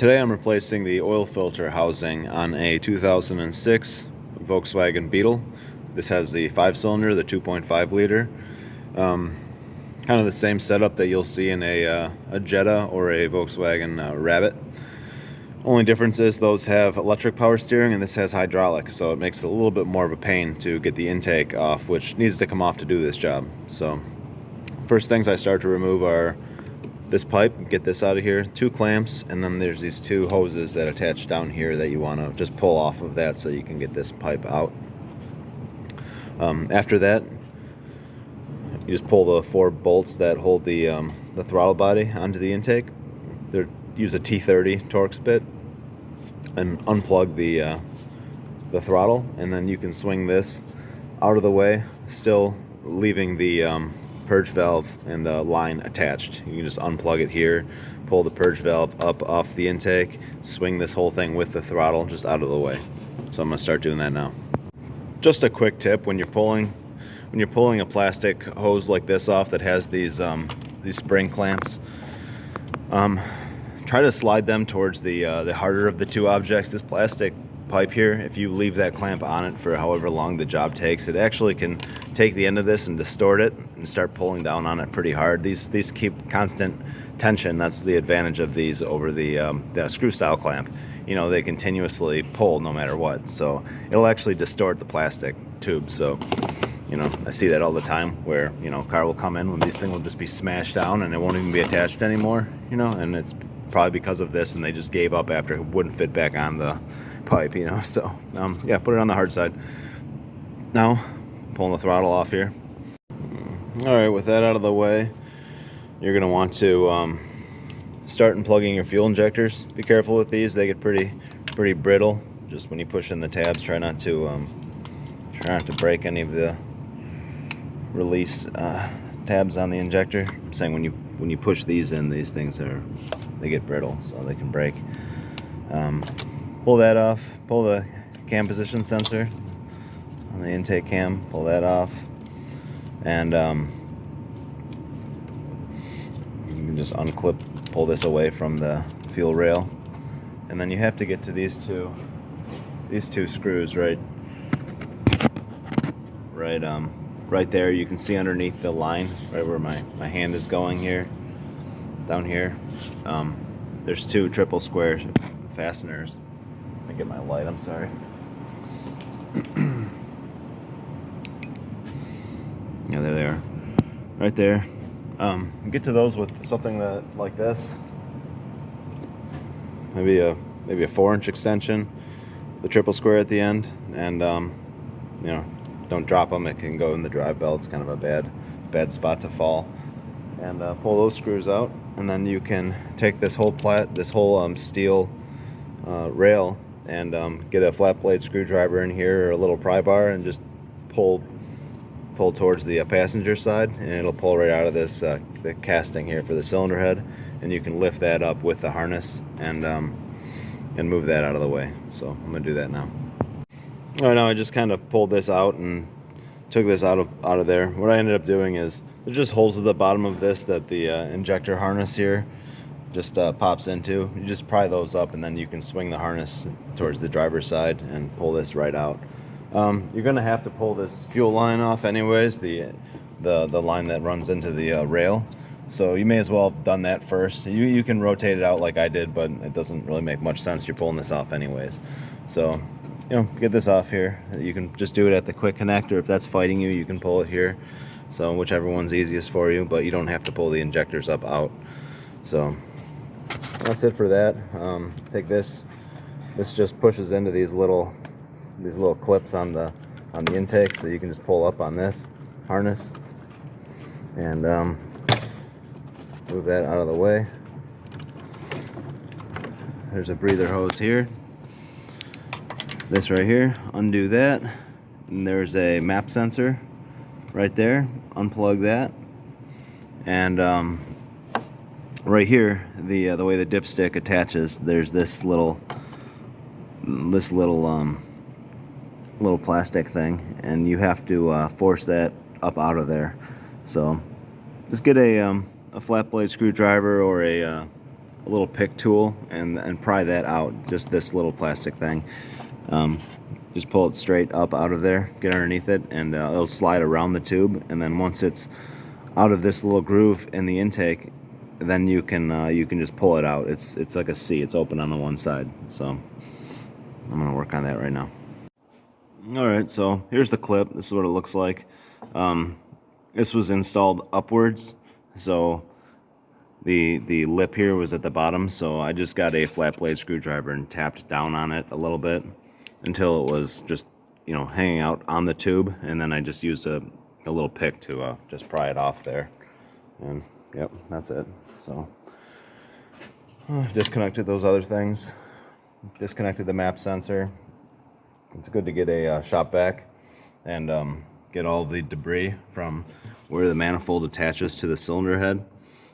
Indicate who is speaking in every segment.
Speaker 1: Today I'm replacing the oil filter housing on a 2006 Volkswagen Beetle. This has the 5-cylinder, the 2.5 liter. Kind of the same setup that you'll see in a Jetta or a Volkswagen Rabbit. Only difference is those have electric power steering and this has hydraulic, so it makes it a little bit more of a pain to get the intake off, which needs to come off to do this job. So first things I start to remove are this pipe, get this out of here, 2 clamps, and then there's these 2 hoses that attach down here that you want to just pull off of that so you can get this pipe out. After that, you just pull the 4 bolts that hold the throttle body onto the intake. Use a T30 Torx bit and unplug the throttle, and then you can swing this out of the way, still leaving the purge valve and the line attached. You can just unplug it here, pull the purge valve up off the intake, swing this whole thing with the throttle just out of the way. So I'm going to start doing that now. Just a quick tip: when you're pulling a plastic hose like this off that has these spring clamps, try to slide them towards the harder of the 2 objects. This plastic pipe here, if you leave that clamp on it for however long the job takes, it actually can take the end of this and distort it and start pulling down on it pretty hard. These keep constant tension. That's the advantage of these over the screw style clamp. You know, they continuously pull no matter what, so it'll actually distort the plastic tube. So, you know, I see that all the time where, you know, a car will come in when these things will just be smashed down and it won't even be attached anymore, you know, and it's probably because of this, and they just gave up after it wouldn't fit back on the pipe, you know. So yeah, put it on the hard side. Now pulling the throttle off here. All right, with that out of the way, you're gonna want to start unplugging your fuel injectors. Be careful with these; they get pretty brittle. Just when you push in the tabs, try not to break any of the release tabs on the injector. I'm saying when you push these in, these things they get brittle, so they can break. Pull that off. Pull the cam position sensor on the intake cam. Pull that off, and you can just pull this away from the fuel rail, and then you have to get to these two screws right there. You can see underneath the line, right where my hand is going here, down here. There's 2 triple square fasteners. Let me get my light, I'm sorry. Yeah, there they are, right there. Get to those with something like this, maybe a 4-inch extension, the triple square at the end, and you know, don't drop them. It can go in the drive belt. It's kind of a bad spot to fall. And pull those screws out, and then you can take this whole steel rail and get a flat blade screwdriver in here or a little pry bar and just pull towards the passenger side, and it'll pull right out of this the casting here for the cylinder head, and you can lift that up with the harness and move that out of the way. So I'm gonna do that now. All right, now I just kind of pulled this out and took this out of there. What I ended up doing is there's just holes at the bottom of this that the injector harness here just pops into. You just pry those up, and then you can swing the harness towards the driver's side and pull this right out. You're gonna have to pull this fuel line off anyways, the line that runs into the rail. So you may as well have done that first. You can rotate it out like I did, but it doesn't really make much sense. You're pulling this off anyways. So, you know, get this off here. You can just do it at the quick connect, or if that's fighting you, you can pull it here. So whichever one's easiest for you, but you don't have to pull the injectors out. So that's it for that. Take this just pushes into these little clips on the intake, so you can just pull up on this harness and move that out of the way. There's a breather hose here. This right here, undo that, and there's a map sensor right there. Unplug that, and right here, the way the dipstick attaches, there's this little plastic thing, and you have to force that up out of there. So just get a flat blade screwdriver or a little pick tool and pry that out, just this little plastic thing. Just pull it straight up out of there, get underneath it, and it'll slide around the tube, and then once it's out of this little groove in the intake, then you can just pull it out. It's like a C, it's open on the one side. So I'm gonna work on that right now. Alright, so here's the clip. This is what it looks like. This was installed upwards, so the lip here was at the bottom, so I just got a flat blade screwdriver and tapped down on it a little bit until it was just, you know, hanging out on the tube, and then I just used a little pick to just pry it off there, and yep, that's it. So disconnected those other things, disconnected the map sensor. It's good to get a shop vac and get all the debris from where the manifold attaches to the cylinder head,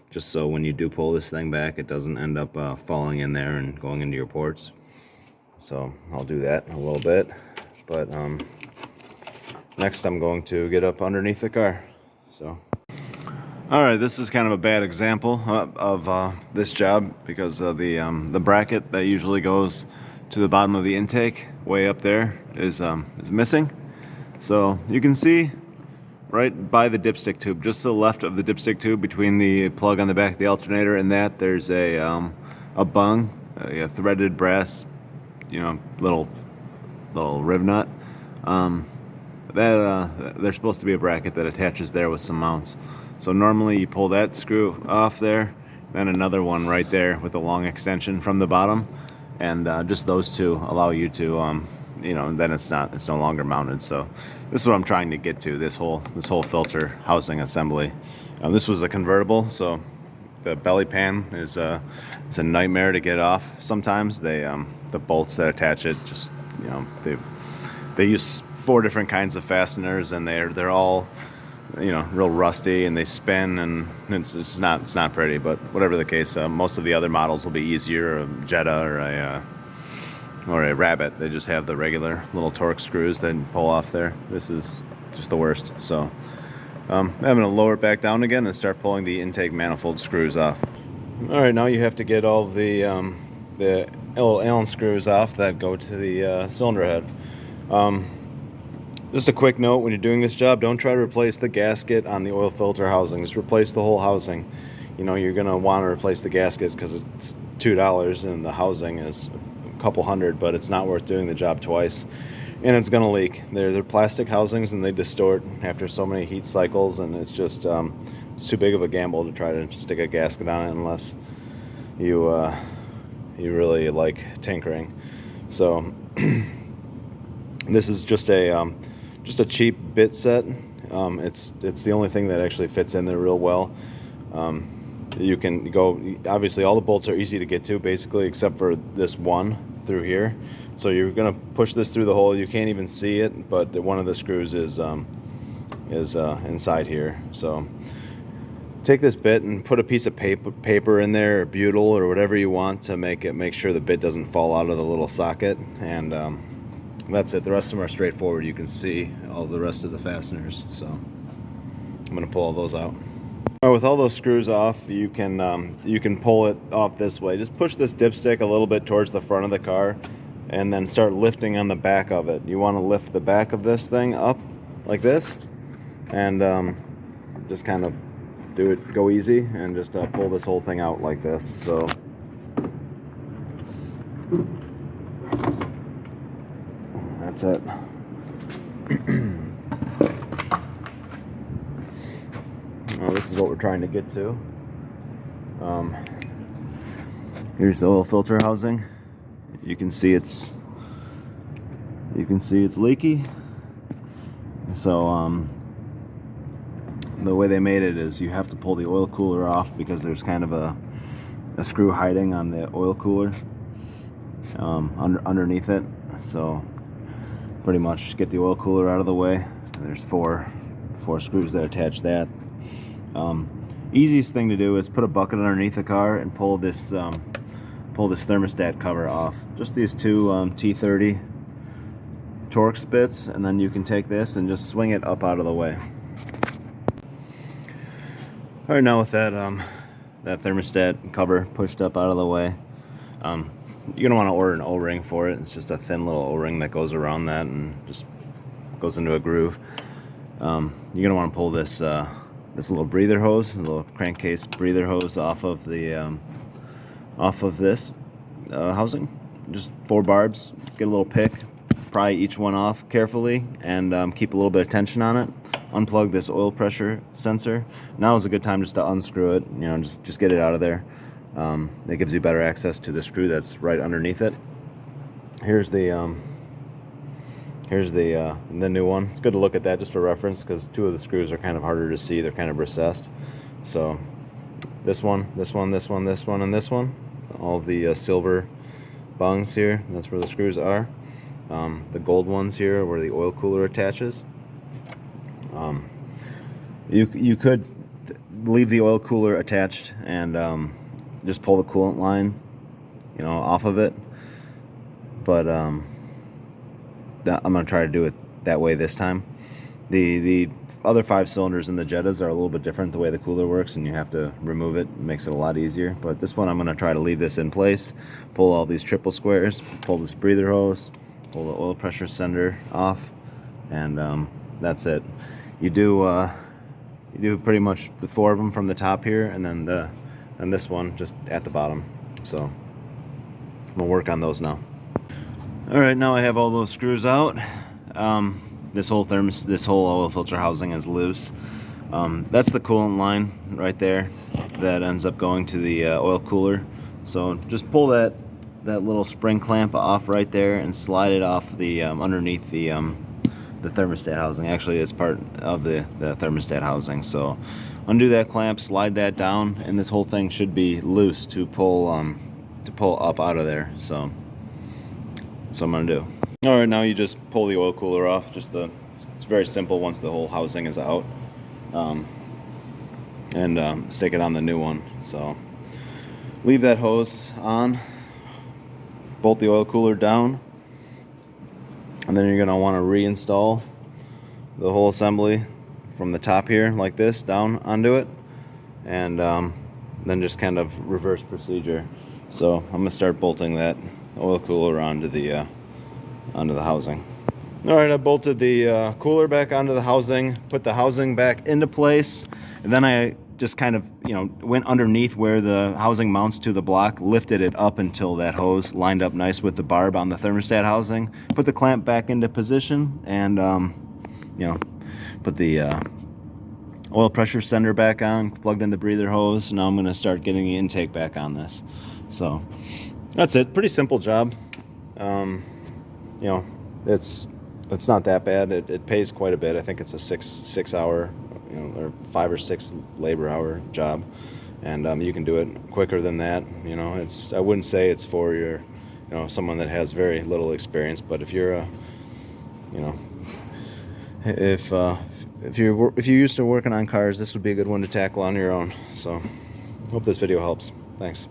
Speaker 1: just so when you do pull this thing back, it doesn't end up falling in there and going into your ports. So I'll do that in a little bit, but next I'm going to get up underneath the car. So alright, this is kind of a bad example of this job, because the bracket that usually goes to the bottom of the intake way up there is missing. So you can see right by the dipstick tube, just to the left of the dipstick tube, between the plug on the back of the alternator and that, there's a bung, a threaded brass, you know, little riv nut. There's supposed to be a bracket that attaches there with some mounts. So normally you pull that screw off there, then another one right there with a long extension from the bottom, and just those two allow you to you know, then it's no longer mounted. So this is what I'm trying to get to, this whole filter housing assembly. This was a convertible, so the belly pan is it's a nightmare to get off sometimes. The bolts that attach it, just, you know, they use 4 different kinds of fasteners, and they're all, you know, real rusty, and they spin, and it's not pretty. But whatever the case, most of the other models will be easier, a Jetta or a Rabbit. They just have the regular little Torx screws that you pull off there. This is just the worst. So I'm going to lower it back down again and start pulling the intake manifold screws off. Alright, now you have to get all the little Allen screws off that go to the cylinder head. Just a quick note, when you're doing this job, don't try to replace the gasket on the oil filter housing. Just replace the whole housing. You know, you're going to want to replace the gasket because it's $2 and the housing is a couple hundred, but it's not worth doing the job twice. And it's going to leak. They're plastic housings, and they distort after so many heat cycles, and it's just it's too big of a gamble to try to stick a gasket on it unless you really like tinkering. So this is just a cheap bit set. It's the only thing that actually fits in there real well. You can go, obviously all the bolts are easy to get to basically, except for this one through here. So you're gonna push this through the hole. You can't even see it, but one of the screws is inside here. So take this bit and put a piece of paper in there, or butyl, or whatever you want to make sure the bit doesn't fall out of the little socket, and that's it. The rest of them are straightforward. You can see all the rest of the fasteners. So I'm gonna pull all those out. All right, with all those screws off, you can pull it off this way. Just push this dipstick a little bit towards the front of the car, and then start lifting on the back of it. You want to lift the back of this thing up like this, and just kind of go easy, and just pull this whole thing out like this. So that's it. Well, this is what we're trying to get to. Here's the oil filter housing. You can see it's leaky. So the way they made it is you have to pull the oil cooler off, because there's kind of a screw hiding on the oil cooler underneath it. So pretty much get the oil cooler out of the way. There's four screws that attach that. Easiest thing to do is put a bucket underneath the car and pull this thermostat cover off. Just these two T30 Torx bits, and then you can take this and just swing it up out of the way. Alright, now with that that thermostat cover pushed up out of the way. You're gonna want to order an O-ring for it. It's just a thin little O-ring that goes around that and just goes into a groove. You're gonna want to pull this this little breather hose, a little crankcase breather hose off of the this housing. Just 4 barbs. Get a little pick, pry each one off carefully, and keep a little bit of tension on it. Unplug this oil pressure sensor. Now is a good time just to unscrew it. You know, just get it out of there. That gives you better access to the screw that's right underneath it. Here's the new one. It's good to look at that just for reference, because 2 of the screws are kind of harder to see. They're kind of recessed. So this one, and this one, all the silver bungs here, that's where the screws are. The gold ones here are where the oil cooler attaches. You could leave the oil cooler attached and just pull the coolant line, you know, off of it. But I'm gonna try to do it that way this time. The other 5 cylinders in the Jettas are a little bit different the way the cooler works, and you have to remove it. It makes it a lot easier. But this one, I'm gonna try to leave this in place, pull all these triple squares, pull this breather hose, pull the oil pressure sender off, and that's it. You do pretty much the 4 of them from the top here, and then this one just at the bottom. So I'm gonna work on those now. All right, now I have all those screws out. This whole oil filter housing is loose. That's the coolant line right there that ends up going to the oil cooler. So just pull that little spring clamp off right there and slide it off the underneath the thermostat housing. Actually, it's part of the thermostat housing. So undo that clamp, slide that down, and this whole thing should be loose to pull up out of there. So that's what I'm gonna do. All right, now you just pull the oil cooler off. It's very simple once the whole housing is out, and stick it on the new one. So leave that hose on, bolt the oil cooler down, and then you're gonna want to reinstall the whole assembly from the top here like this down onto it, and then just kind of reverse procedure. So I'm gonna start bolting that oil cooler onto the housing. All right, I bolted the cooler back onto the housing, put the housing back into place, and then I just kind of, you know, went underneath where the housing mounts to the block, lifted it up until that hose lined up nice with the barb on the thermostat housing, put the clamp back into position, and you know, put the oil pressure sender back on, plugged in the breather hose. Now I'm going to start getting the intake back on this. So that's it. Pretty simple job. You know, it's not that bad. It pays quite a bit. I think it's a six hour, you know, or 5 or 6 labor hour job, and you can do it quicker than that. You know, I wouldn't say it's for your, you know, someone that has very little experience, but if you're you know, if you're used to working on cars, this would be a good one to tackle on your own. So hope this video helps. Thanks.